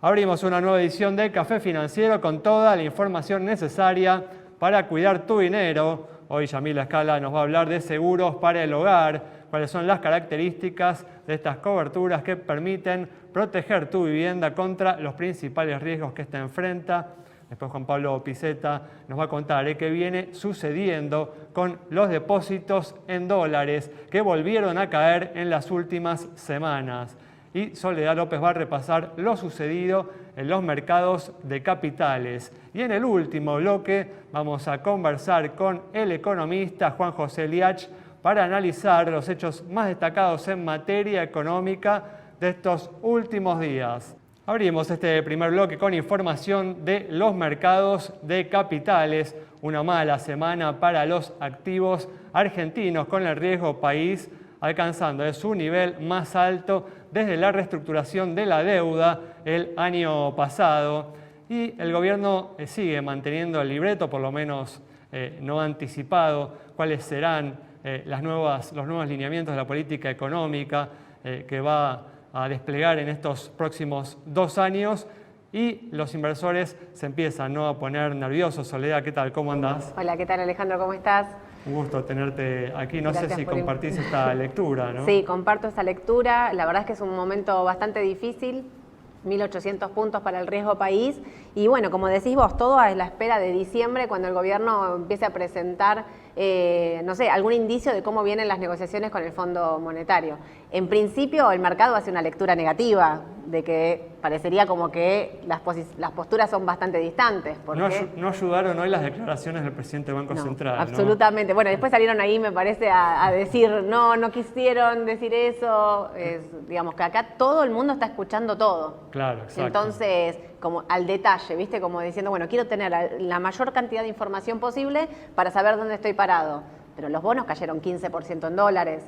Abrimos una nueva edición de Café Financiero con toda la información necesaria para cuidar tu dinero. Hoy Yamila Escala nos va a hablar de seguros para el hogar, cuáles son las características de estas coberturas que permiten proteger tu vivienda contra los principales riesgos que esta enfrenta. Después Juan Pablo Pizeta nos va a contar qué viene sucediendo con los depósitos en dólares que volvieron a caer en las últimas semanas. Y Soledad López va a repasar lo sucedido en los mercados de capitales. Y en el último bloque vamos a conversar con el economista Juan José Liach para analizar los hechos más destacados en materia económica de estos últimos días. Abrimos este primer bloque con información de los mercados de capitales. Una mala semana para los activos argentinos con el riesgo país alcanzando su nivel más alto desde la reestructuración de la deuda el año pasado. Y el gobierno sigue manteniendo el libreto, por lo menos no anticipado, cuáles serán los nuevos lineamientos de la política económica que va a desplegar en estos próximos 2 años. Y los inversores se empiezan a poner nerviosos. Soledad, ¿qué tal? ¿Cómo andás? Hola, ¿qué tal, Alejandro? ¿Cómo estás? Un gusto tenerte aquí. No Gracias sé si compartís esta lectura, ¿no? Sí, comparto esta lectura. La verdad es que es un momento bastante difícil. 1.800 puntos para el riesgo país. Y bueno, como decís vos, todo a la espera de diciembre, cuando el gobierno empiece a presentar, no sé, algún indicio de cómo vienen las negociaciones con el Fondo Monetario. En principio, el mercado hace una lectura negativa, de que parecería como que las posturas son bastante distantes. No ayudaron hoy las declaraciones del presidente del Banco Central. Absolutamente. ¿No? Bueno, después salieron ahí, me parece, a decir, no quisieron decir eso. Digamos que acá todo el mundo está escuchando todo. Claro, exacto. Entonces, como al detalle, ¿viste? Como diciendo, bueno, quiero tener la mayor cantidad de información posible para saber dónde estoy parado. Pero los bonos cayeron 15% en dólares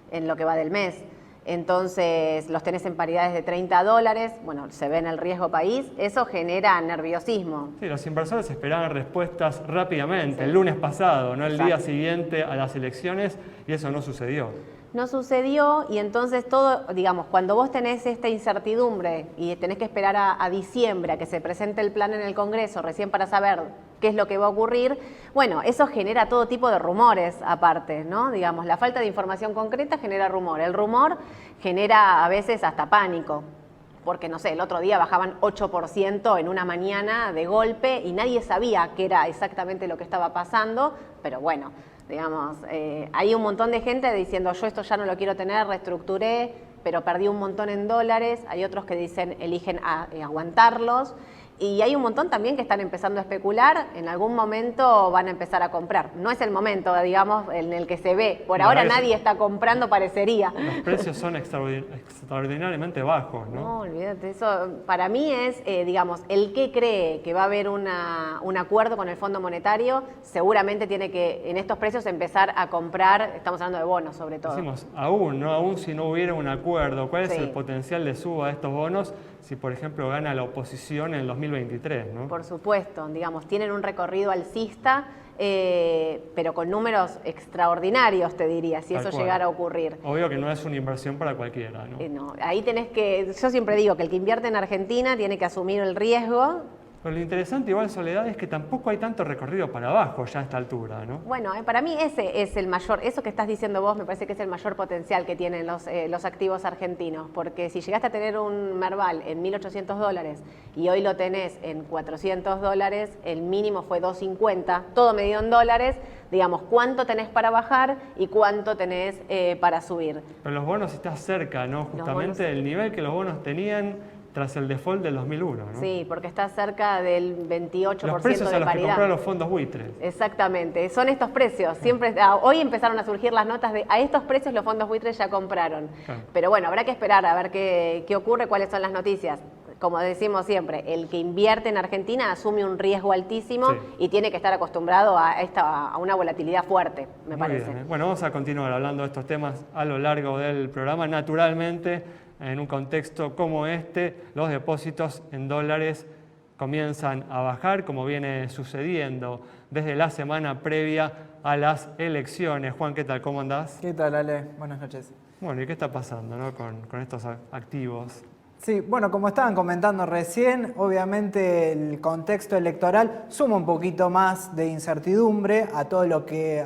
en lo que va del mes. Entonces los tenés en paridades de $30, bueno, se ve en el riesgo país, eso genera nerviosismo. Sí, los inversores esperaban respuestas rápidamente, sí. El lunes pasado, no el día siguiente a las elecciones, y eso no sucedió. No sucedió, y entonces todo, digamos, cuando vos tenés esta incertidumbre y tenés que esperar a diciembre a que se presente el plan en el Congreso recién para saber qué es lo que va a ocurrir, bueno, eso genera todo tipo de rumores aparte, ¿no? Digamos, la falta de información concreta genera rumor. El rumor genera a veces hasta pánico, porque, no sé, el otro día bajaban 8% en una mañana de golpe y nadie sabía qué era exactamente lo que estaba pasando, pero bueno, digamos, hay un montón de gente diciendo yo esto ya no lo quiero tener, reestructuré, pero perdí un montón en dólares. Hay otros que dicen eligen aguantarlos. Y hay un montón también que están empezando a especular, en algún momento van a empezar a comprar. No es el momento, digamos, en el que se ve. Por ahora nadie está comprando, parecería. Los precios son extraordinariamente bajos, ¿no? No, olvídate, eso para mí es, digamos, el que cree que va a haber un acuerdo con el Fondo Monetario, seguramente tiene que, en estos precios, empezar a comprar, estamos hablando de bonos sobre todo. Decimos, aún si no hubiera un acuerdo, ¿cuál es el potencial de suba de estos bonos si, por ejemplo, gana la oposición en el 2023, ¿no? Por supuesto, digamos, tienen un recorrido alcista, pero con números extraordinarios, te diría, si eso llegara a ocurrir. Obvio que no es una inversión para cualquiera, ¿no? No, ahí tenés que, yo siempre digo que el que invierte en Argentina tiene que asumir el riesgo. Pero lo interesante igual, Soledad, es que tampoco hay tanto recorrido para abajo ya a esta altura, ¿no? Bueno, para mí ese es el mayor, eso que estás diciendo vos me parece que es el mayor potencial que tienen los activos argentinos, porque si llegaste a tener un Merval en $1.800 y hoy lo tenés en $400, el mínimo fue $250, todo medido en dólares, digamos, cuánto tenés para bajar y cuánto tenés para subir. Pero los bonos están cerca, ¿no? Justamente del nivel que los bonos tenían tras el default del 2001, ¿no? Sí, porque está cerca del 28% de paridad. Los precios a los que compraron los fondos buitres. Exactamente, son estos precios. Siempre, hoy empezaron a surgir las notas de a estos precios los fondos buitres ya compraron. Claro. Pero bueno, habrá que esperar a ver qué ocurre, cuáles son las noticias. Como decimos siempre, el que invierte en Argentina asume un riesgo altísimo y tiene que estar acostumbrado a una volatilidad fuerte, me parece. Bien, Bueno, vamos a continuar hablando de estos temas a lo largo del programa. Naturalmente, en un contexto como este, los depósitos en dólares comienzan a bajar, como viene sucediendo desde la semana previa a las elecciones. Juan, ¿qué tal? ¿Cómo andás? ¿Qué tal, Ale? Buenas noches. Bueno, ¿y qué está pasando, ¿no? con estos activos? Sí, bueno, como estaban comentando recién, obviamente el contexto electoral suma un poquito más de incertidumbre a todo lo que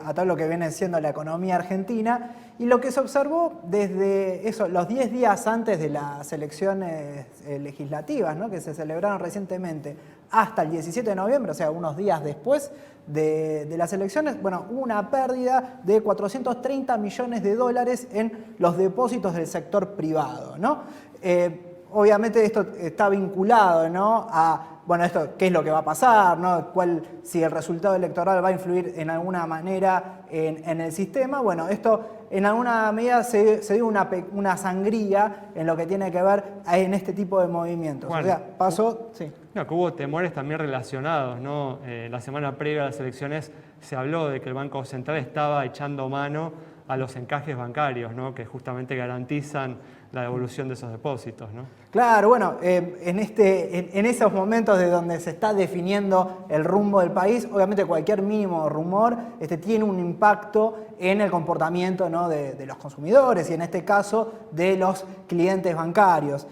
viene siendo la economía argentina, y lo que se observó desde eso, los 10 días antes de las elecciones legislativas, ¿no?, que se celebraron recientemente, hasta el 17 de noviembre, o sea, unos días después de las elecciones, bueno, hubo una pérdida de 430 millones de dólares en los depósitos del sector privado, ¿no? Obviamente esto está vinculado, ¿no?, a, bueno, esto, qué es lo que va a pasar, ¿no?, si el resultado electoral va a influir en alguna manera en el sistema. Bueno, esto en alguna medida se dio una sangría en lo que tiene que ver en este tipo de movimientos. Bueno, o sea, pasó... Sí. No, que hubo temores también relacionados, ¿no? La semana previa a las elecciones se habló de que el Banco Central estaba echando mano a los encajes bancarios, ¿no?, que justamente garantizan la devolución de esos depósitos, ¿no? Claro, bueno, en esos momentos de donde se está definiendo el rumbo del país, obviamente cualquier mínimo rumor tiene un impacto en el comportamiento, ¿no?, de los consumidores y en este caso de los clientes bancarios.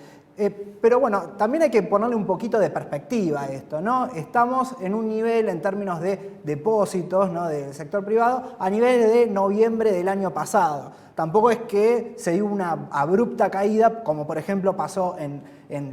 Pero bueno, también hay que ponerle un poquito de perspectiva a esto, ¿no? Estamos en un nivel en términos de depósitos, ¿no?, del sector privado a nivel de noviembre del año pasado. Tampoco es que se dio una abrupta caída, como por ejemplo pasó en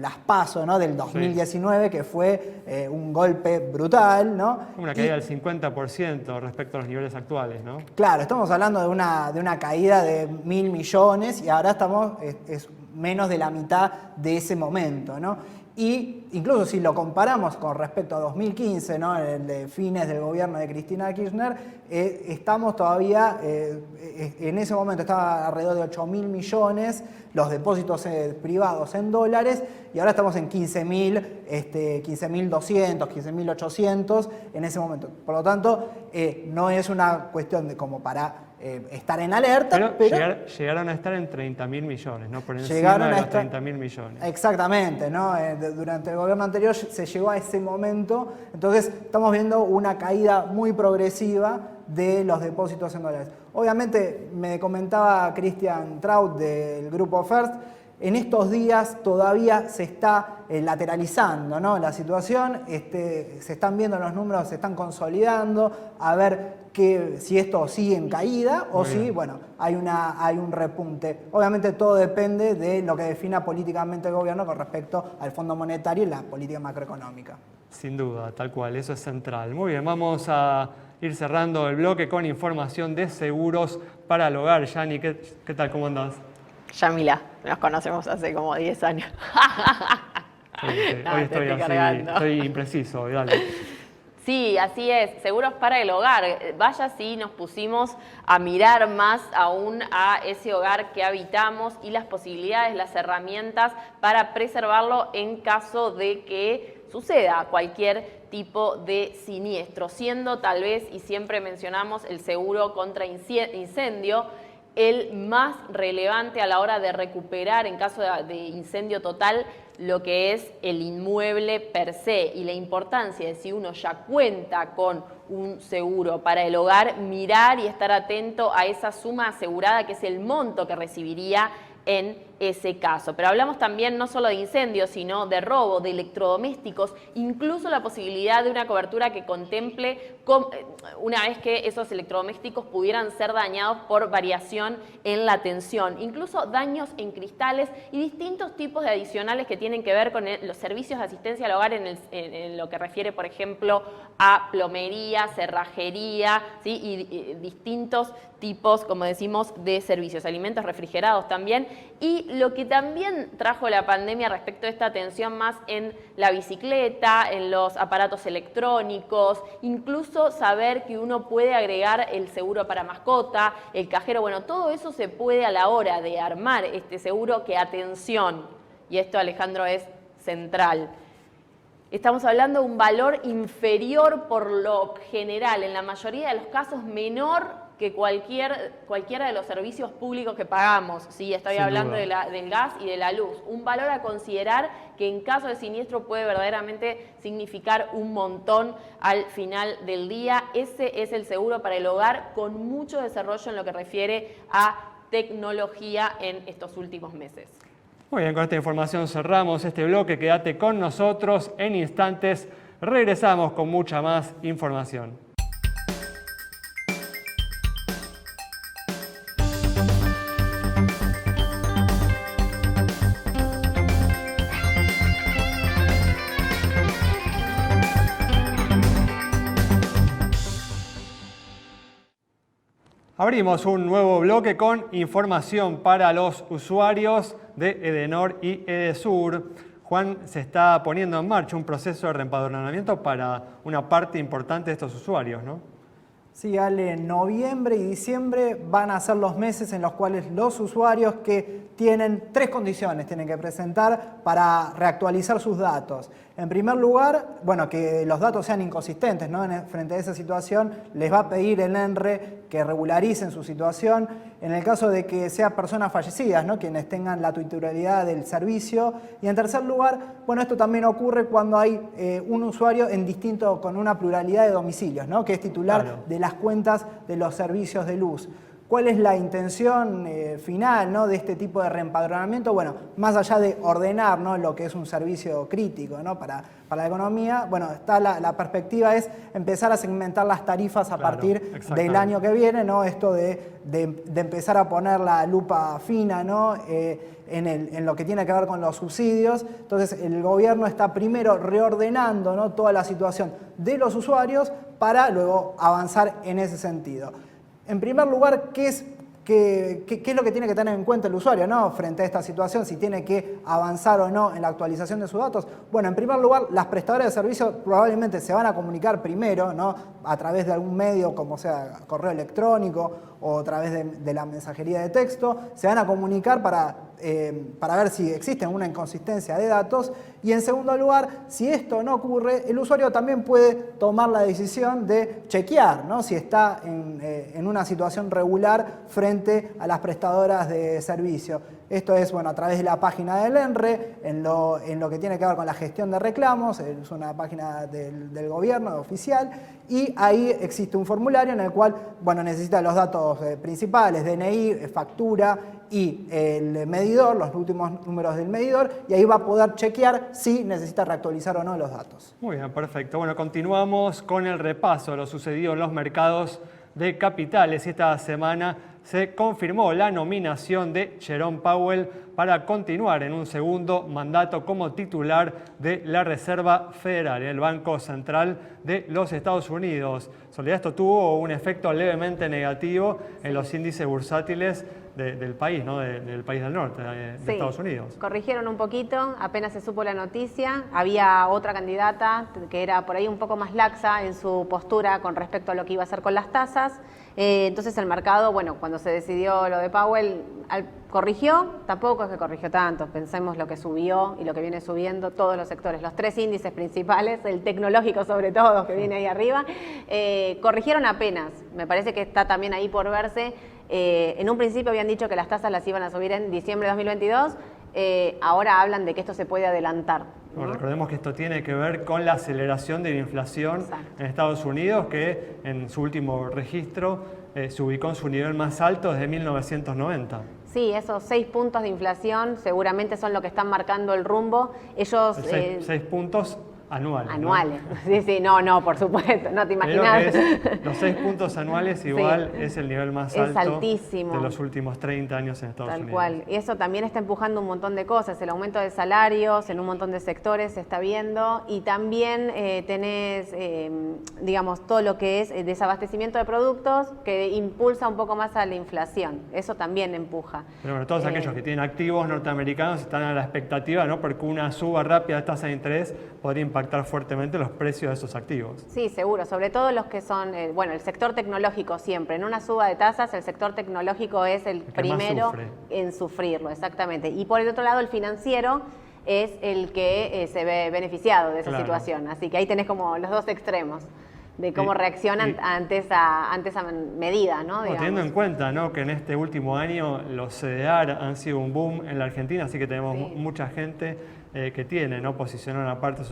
las PASO, ¿no?, del 2019, sí, que fue un golpe brutal, ¿no? Una caída del 50% respecto a los niveles actuales, ¿no? Claro, estamos hablando de una caída de 1.000 millones y ahora estamos es menos de la mitad de ese momento, ¿no? Y incluso si lo comparamos con respecto a 2015, ¿no?, el de fines del gobierno de Cristina Kirchner, estamos todavía, en ese momento estaba alrededor de 8.000 millones los depósitos privados en dólares, y ahora estamos en 15.200, 15.800 en ese momento. Por lo tanto, no es una cuestión de como para estar en alerta, pero llegaron a estar en 30.000 millones, ¿no? Por encima de los 30.000 millones. Exactamente, ¿no? Durante el gobierno anterior se llegó a ese momento, entonces estamos viendo una caída muy progresiva de los depósitos en dólares. Obviamente, me comentaba Christian Traut del grupo First, en estos días todavía se está lateralizando, ¿no?, la situación, se están viendo los números, se están consolidando, a ver si esto sigue en caída o si, bueno, hay un repunte. Obviamente todo depende de lo que defina políticamente el gobierno con respecto al Fondo Monetario y la política macroeconómica. Sin duda, tal cual, eso es central. Muy bien, vamos a ir cerrando el bloque con información de seguros para el hogar. Yani, ¿qué tal? ¿Cómo andás? Yamila, nos conocemos hace como 10 años. Hoy estoy así, estoy impreciso, dale. Sí, así es, seguros para el hogar. Vaya si nos pusimos a mirar más aún a ese hogar que habitamos y las posibilidades, las herramientas para preservarlo en caso de que suceda cualquier tipo de siniestro, siendo tal vez, y siempre mencionamos, el seguro contra incendio el más relevante a la hora de recuperar en caso de incendio total lo que es el inmueble per se, y la importancia de, si uno ya cuenta con un seguro para el hogar, mirar y estar atento a esa suma asegurada, que es el monto que recibiría en ese caso. Pero hablamos también no solo de incendios, sino de robo, de electrodomésticos, incluso la posibilidad de una cobertura que contemple una vez que esos electrodomésticos pudieran ser dañados por variación en la tensión, incluso daños en cristales y distintos tipos de adicionales que tienen que ver con los servicios de asistencia al hogar en lo que refiere, por ejemplo, a plomería, cerrajería, ¿sí? y distintos tipos, como decimos, de servicios, alimentos refrigerados también. Y lo que también trajo la pandemia respecto a esta atención más en la bicicleta, en los aparatos electrónicos, incluso saber que uno puede agregar el seguro para mascota, el cajero, bueno, todo eso se puede a la hora de armar este seguro, que atención, y esto, Alejandro, es central. Estamos hablando de un valor inferior por lo general, en la mayoría de los casos menor que cualquiera de los servicios públicos que pagamos. Sí, estoy hablando del gas y de la luz. Un valor a considerar que en caso de siniestro puede verdaderamente significar un montón al final del día. Ese es el seguro para el hogar, con mucho desarrollo en lo que refiere a tecnología en estos últimos meses. Muy bien, con esta información cerramos este bloque. Quédate con nosotros. En instantes regresamos con mucha más información. Abrimos un nuevo bloque con información para los usuarios de Edenor y Edesur. Juan, se está poniendo en marcha un proceso de reempadronamiento para una parte importante de estos usuarios, ¿no? Sí, Ale, noviembre y diciembre van a ser los meses en los cuales los usuarios que tienen 3 condiciones tienen que presentar para reactualizar sus datos. En primer lugar, bueno, que los datos sean inconsistentes, ¿no? Frente a esa situación les va a pedir el ENRE que regularicen su situación. En el caso de que sean personas fallecidas, ¿no? Quienes tengan la titularidad del servicio. Y en tercer lugar, bueno, esto también ocurre cuando hay un usuario con una pluralidad de domicilios, ¿no? Que es titular de las cuentas de los servicios de luz. ¿Cuál es la intención final, ¿no? De este tipo de reempadronamiento? Bueno, más allá de ordenar, ¿no? Lo que es un servicio crítico, ¿no? para la economía, bueno, la perspectiva es empezar a segmentar las tarifas a partir del año que viene, ¿no? Esto de empezar a poner la lupa fina, ¿no? En lo que tiene que ver con los subsidios. Entonces, el gobierno está primero reordenando, ¿no? Toda la situación de los usuarios para luego avanzar en ese sentido. En primer lugar, ¿qué es lo que tiene que tener en cuenta el usuario, ¿no? Frente a esta situación, si tiene que avanzar o no en la actualización de sus datos? Bueno, en primer lugar, las prestadoras de servicios probablemente se van a comunicar primero, ¿no? A través de algún medio, como sea correo electrónico o a través de la mensajería de texto, se van a comunicar para ver si existe una inconsistencia de datos. Y en segundo lugar, si esto no ocurre, el usuario también puede tomar la decisión de chequear, ¿no? Si está en una situación regular frente a las prestadoras de servicio. Esto es, bueno, a través de la página del ENRE, en lo que tiene que ver con la gestión de reclamos, es una página del gobierno oficial, y ahí existe un formulario en el cual, bueno, necesita los datos principales, DNI, factura y el medidor, los últimos números del medidor, y ahí va a poder chequear si necesita reactualizar o no los datos. Muy bien, perfecto. Bueno, continuamos con el repaso de lo sucedido en los mercados de capitales. Esta semana se confirmó la nominación de Jerome Powell para continuar en un segundo mandato como titular de la Reserva Federal, el Banco Central de los Estados Unidos. En realidad esto tuvo un efecto levemente negativo en los índices bursátiles del país, ¿no? Del país del norte, de Estados Unidos. Corrigieron un poquito, apenas se supo la noticia. Había otra candidata que era por ahí un poco más laxa en su postura con respecto a lo que iba a hacer con las tasas. Entonces el mercado, bueno, cuando se decidió lo de Powell, corrigió, tampoco es que corrigió tanto, pensemos lo que subió y lo que viene subiendo todos los sectores, los 3 índices principales, el tecnológico sobre todo, que viene ahí arriba, corrigieron apenas, me parece que está también ahí por verse. En un principio habían dicho que las tasas las iban a subir en diciembre de 2022, ahora hablan de que esto se puede adelantar. Bueno, recordemos que esto tiene que ver con la aceleración de la inflación en Estados Unidos, que en su último registro se ubicó en su nivel más alto desde 1990. Sí, esos 6 puntos de inflación seguramente son lo que están marcando el rumbo. Ellos... 6 puntos anuales. Anuales, ¿no? Sí, no, por supuesto, no te imaginas. Los 6 puntos anuales igual es el nivel más alto altísimo de los últimos 30 años en Estados Unidos. Tal cual, y eso también está empujando un montón de cosas, el aumento de salarios en un montón de sectores se está viendo, y también tenés, digamos, todo lo que es desabastecimiento de productos que impulsa un poco más a la inflación, eso también empuja. Pero bueno, todos aquellos que tienen activos norteamericanos están a la expectativa, ¿no? Porque una suba rápida de tasa de interés podría impactar fuertemente los precios de esos activos. Sí, seguro, sobre todo los que son, bueno, el sector tecnológico siempre. En una suba de tasas, el sector tecnológico es el primero en sufrirlo, exactamente. Y por el otro lado, el financiero es el que se ve beneficiado de esa situación. Así que ahí tenés como los dos extremos de cómo reaccionan ante esa medida, ¿no? Teniendo en cuenta, ¿no?, que en este último año los CDR han sido un boom en la Argentina, así que tenemos mucha gente que tiene, ¿no? Posicionar una parte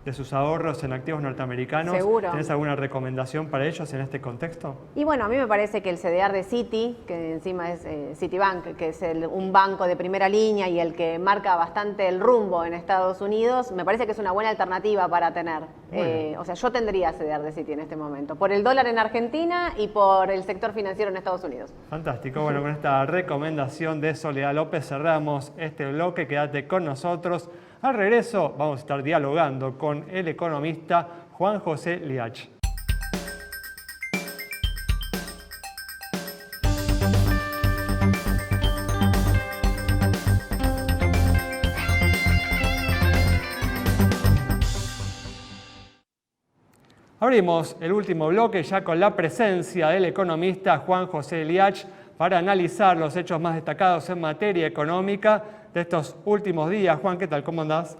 de sus ahorros en activos norteamericanos. Seguro. ¿Tenés alguna recomendación para ellos en este contexto? Y bueno, a mí me parece que el CDR de Citi, que encima es Citibank, que es un banco de primera línea y el que marca bastante el rumbo en Estados Unidos, me parece que es una buena alternativa para tener. O sea, yo tendría CDR de Citi en este momento, por el dólar en Argentina y por el sector financiero en Estados Unidos. Fantástico. Bueno, con esta recomendación de Soledad López cerramos este bloque. Quédate con nosotros. Al regreso vamos a estar dialogando con el economista Juan José Liach. Abrimos el último bloque ya con la presencia del economista Juan José Liach para analizar los hechos más destacados en materia económica de estos últimos días. Juan, ¿qué tal? ¿Cómo andás?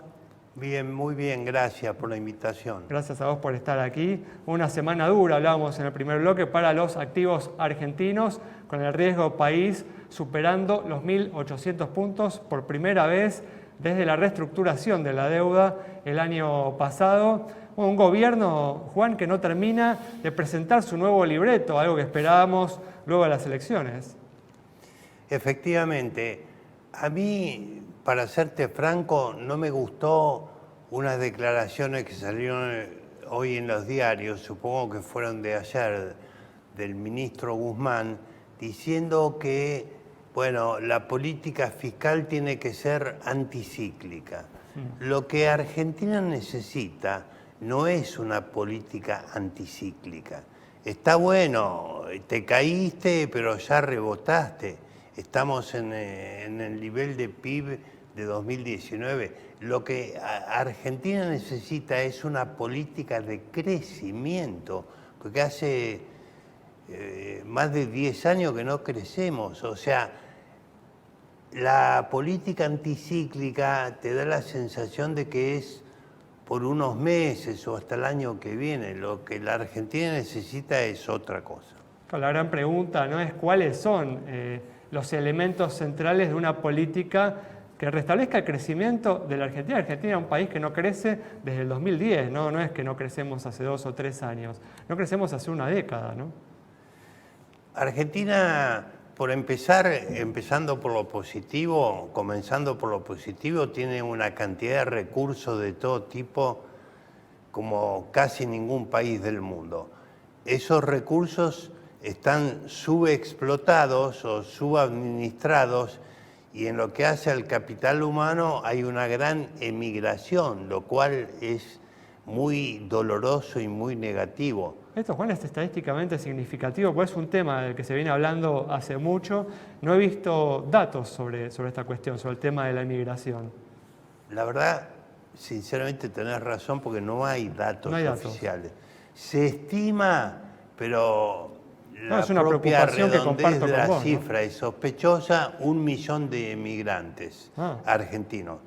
Bien, muy bien, gracias por la invitación. Gracias a vos por estar aquí. Una semana dura, hablábamos en el primer bloque, para los activos argentinos, con el riesgo país superando los 1.800 puntos por primera vez desde la reestructuración de la deuda el año pasado. Un gobierno, Juan, que no termina de presentar su nuevo libreto, algo que esperábamos luego de las elecciones. Efectivamente, a mí, para serte franco, no me gustó unas declaraciones que salieron hoy en los diarios, supongo que fueron de ayer, del ministro Guzmán, diciendo que, bueno, la política fiscal tiene que ser anticíclica. Lo que Argentina necesita no es una política anticíclica. Está bueno, te caíste, pero ya rebotaste. Estamos en el nivel de PIB de 2019. Lo que Argentina necesita es una política de crecimiento, porque hace más de 10 años que no crecemos. O sea, la política anticíclica te da la sensación de que es por unos meses o hasta el año que viene. Lo que la Argentina necesita es otra cosa. La gran pregunta no es cuáles son los elementos centrales de una política que restablezca el crecimiento de la Argentina. Argentina es un país que no crece desde el 2010, no es que no crecemos hace 2 o 3 años, no crecemos hace una década, ¿no? Argentina, por empezar, comenzando por lo positivo, tiene una cantidad de recursos de todo tipo como casi ningún país del mundo. Esos recursos están subexplotados o subadministrados y en lo que hace al capital humano hay una gran emigración, lo cual es muy doloroso y muy negativo. Esto, Juan, es estadísticamente significativo, pues es un tema del que se viene hablando hace mucho. No he visto datos sobre esta cuestión, sobre el tema de la inmigración. La verdad, sinceramente tenés razón, porque no hay datos oficiales. Se estima, pero la es una propia preocupación que comparto redondez de con la vos, cifra es sospechosa, 1 millón de emigrantes argentinos,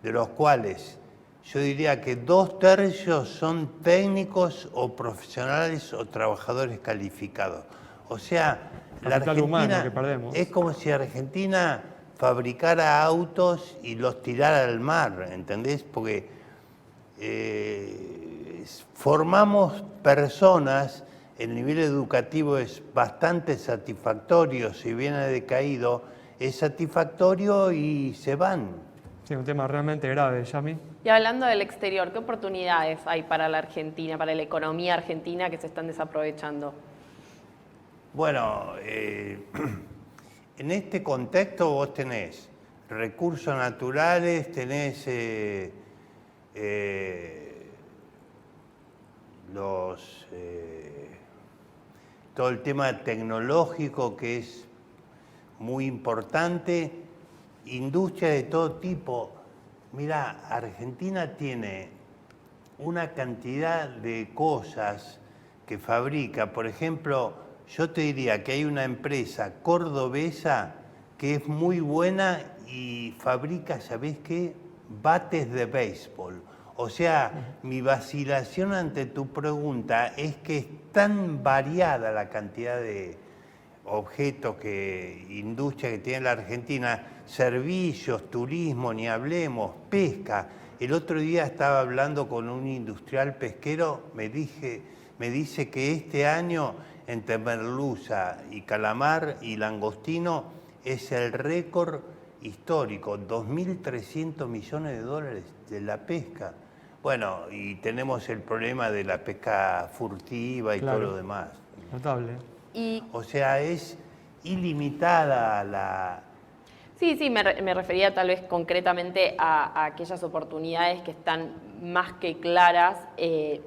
de los cuales yo diría que 2/3 son técnicos o profesionales o trabajadores calificados. O sea, la Argentina que perdemos. es como si Argentina fabricara autos y los tirara al mar, ¿entendés? Porque formamos personas, el nivel educativo es bastante satisfactorio, si bien ha decaído, es satisfactorio y se van. Sí, un tema realmente grave, Yami. Y hablando del exterior, ¿qué oportunidades hay para la Argentina, para la economía argentina que se están desaprovechando? Bueno, en este contexto vos tenés recursos naturales, tenés todo el tema tecnológico que es muy importante, industria de todo tipo. Mirá, Argentina tiene una cantidad de cosas que fabrica. Por ejemplo, yo te diría que hay una empresa cordobesa que es muy buena y fabrica, ¿sabés qué? Bates de béisbol. O sea, mi vacilación ante tu pregunta es que es tan variada la cantidad de objetos, industria que tiene la Argentina, servicios, turismo, ni hablemos, pesca. El otro día estaba hablando con un industrial pesquero, me dice que este año entre merluza y calamar y langostino es el récord histórico, 2.300 millones de dólares de la pesca. Bueno, y tenemos el problema de la pesca furtiva y todo lo demás. Notable. O sea, es ilimitada la... Sí, me refería tal vez concretamente a aquellas oportunidades que están más que claras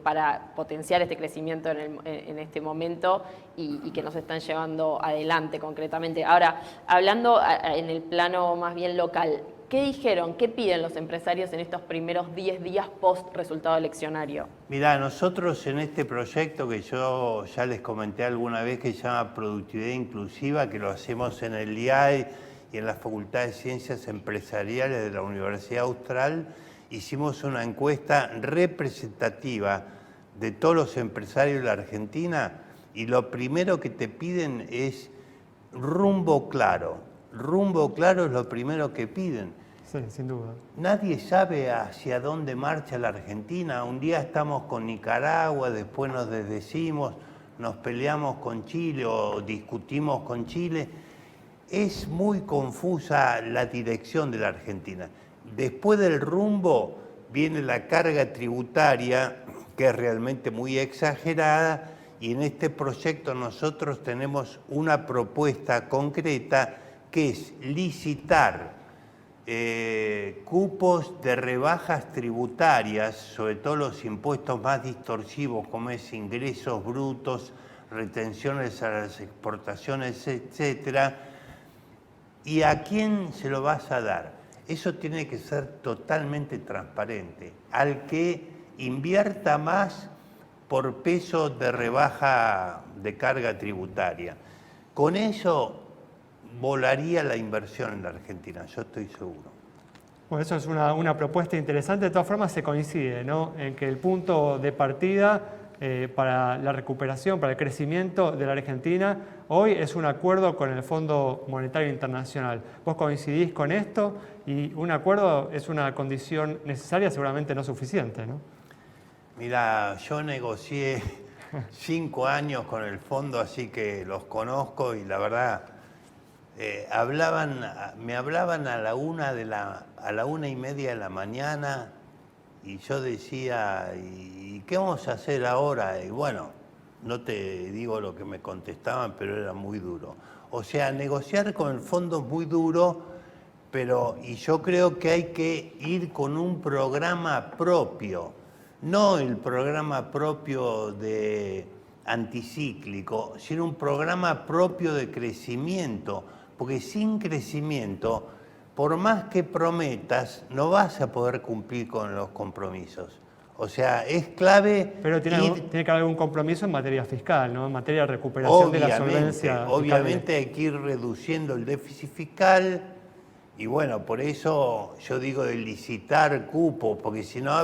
para potenciar este crecimiento en este momento y que nos están llevando adelante concretamente. Ahora, hablando en el plano más bien local, ¿qué dijeron, qué piden los empresarios en estos primeros 10 días post resultado eleccionario? Mirá, nosotros en este proyecto que yo ya les comenté alguna vez, que se llama Productividad Inclusiva, que lo hacemos en el IAE y en la Facultad de Ciencias Empresariales de la Universidad Austral, hicimos una encuesta representativa de todos los empresarios de la Argentina y lo primero que te piden es rumbo claro. Rumbo claro es lo primero que piden. Sí, sin duda. Nadie sabe hacia dónde marcha la Argentina. Un día estamos con Nicaragua, después nos desdecimos, nos peleamos con Chile o discutimos con Chile. Es muy confusa la dirección de la Argentina. Después del rumbo viene la carga tributaria, que es realmente muy exagerada, y en este proyecto nosotros tenemos una propuesta concreta que es licitar cupos de rebajas tributarias, sobre todo los impuestos más distorsivos, como es ingresos brutos, retenciones a las exportaciones, etcétera. ¿Y a quién se lo vas a dar? Eso tiene que ser totalmente transparente. Al que invierta más por peso de rebaja de carga tributaria. Con eso volaría la inversión en la Argentina, yo estoy seguro. Bueno, eso es una propuesta interesante. De todas formas se coincide, ¿no?, en que el punto de partida para la recuperación, para el crecimiento de la Argentina, hoy es un acuerdo con el Fondo Monetario Internacional. ¿Vos coincidís con esto? Y un acuerdo es una condición necesaria, seguramente no suficiente, ¿no? Mira, yo negocié 5 años con el fondo, así que los conozco y la verdad, me hablaban a la 1:30 de la mañana y yo decía, ¿y qué vamos a hacer ahora? Y bueno, no te digo lo que me contestaban, pero era muy duro. O sea, negociar con el fondo es muy duro, y yo creo que hay que ir con un programa propio, no el programa propio de anticíclico, sino un programa propio de crecimiento, porque sin crecimiento, por más que prometas, no vas a poder cumplir con los compromisos. O sea, es clave... Pero tiene que haber algún compromiso en materia fiscal, ¿no?, en materia de recuperación de la solvencia. Obviamente hay que ir reduciendo el déficit fiscal y bueno, por eso yo digo de licitar cupos, porque si no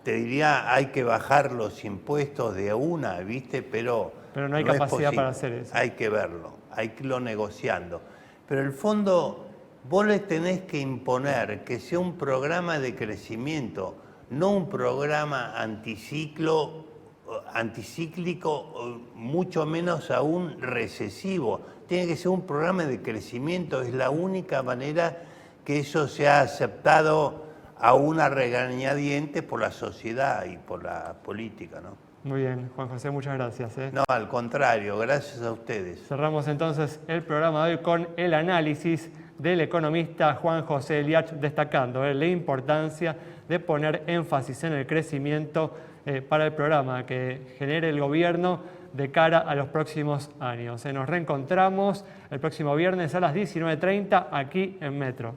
te diría, hay que bajar los impuestos de una, ¿viste? Pero no hay capacidad para hacer eso. Hay que verlo, hay que irlo negociando. Pero el fondo, vos le tenés que imponer que sea un programa de crecimiento, no un programa anticíclico, mucho menos aún recesivo. Tiene que ser un programa de crecimiento, es la única manera que eso sea aceptado a una regañadientes por la sociedad y por la política, ¿no? Muy bien, Juan José, muchas gracias. No, al contrario, gracias a ustedes. Cerramos entonces el programa de hoy con el análisis del economista Juan José Liach, destacando la importancia de poner énfasis en el crecimiento para el programa que genere el gobierno de cara a los próximos años. Nos reencontramos el próximo viernes a las 19:30 aquí en Metro.